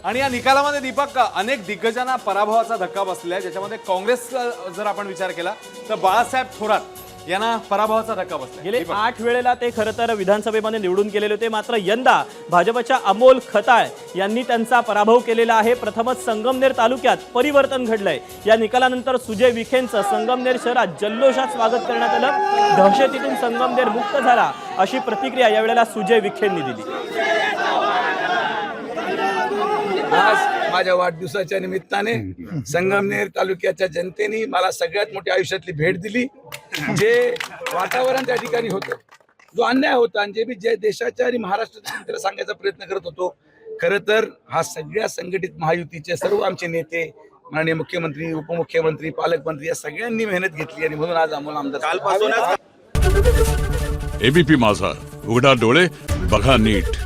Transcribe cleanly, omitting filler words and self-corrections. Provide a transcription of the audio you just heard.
आणि या निकालामध्ये दीपक अनेक दिग्गजांना पराभवाचा धक्का बसलेला आहे, ज्याच्यामध्ये काँग्रेस जर आपण विचार केला तर बाळासाहेब थोरात यांना पराभवाचा धक्का बसला। गेले 8 वेळेला ते खरं तर विधानसभेमध्ये निवडून गेलेले होते, मात्र यंदा भाजपच्या अमोल खताळ यांनी त्यांचा पराभव केलेला आहे। प्रथमच संगमनेर तालुक्यात परिवर्तन घडलंय। या निकालानंतर सुजय विखेंचं संगमनेर शहरात जल्लोषात स्वागत करण्यात आलं। दहशतीतून संगमनेर मुक्त झाला अशी प्रतिक्रिया यावेळेला सुजय विखेंनी दिली। आज माझ्या वाढदिवसाच्या निमित्ताने संगमनेर तालुक्याच्या जनतेने मला सगळ्यात मोठी आयुष्यातली भेट दिली। जे वातावरण त्या ठिकाणी होतं, जो अन्याय होता आणि जे देशाच्या आणि महाराष्ट्राच्या जनतेला सांगायचा प्रयत्न करत होतो, खरं तर हा सगळ्या संघटित महायुतीचे सर्व आमचे नेते, माननीय मुख्यमंत्री, उपमुख्यमंत्री, पालकमंत्री या सगळ्यांनी मेहनत घेतली आणि म्हणून आज अमोल आमदार। एबीपी माझा, उघडा डोळे बघा नीट।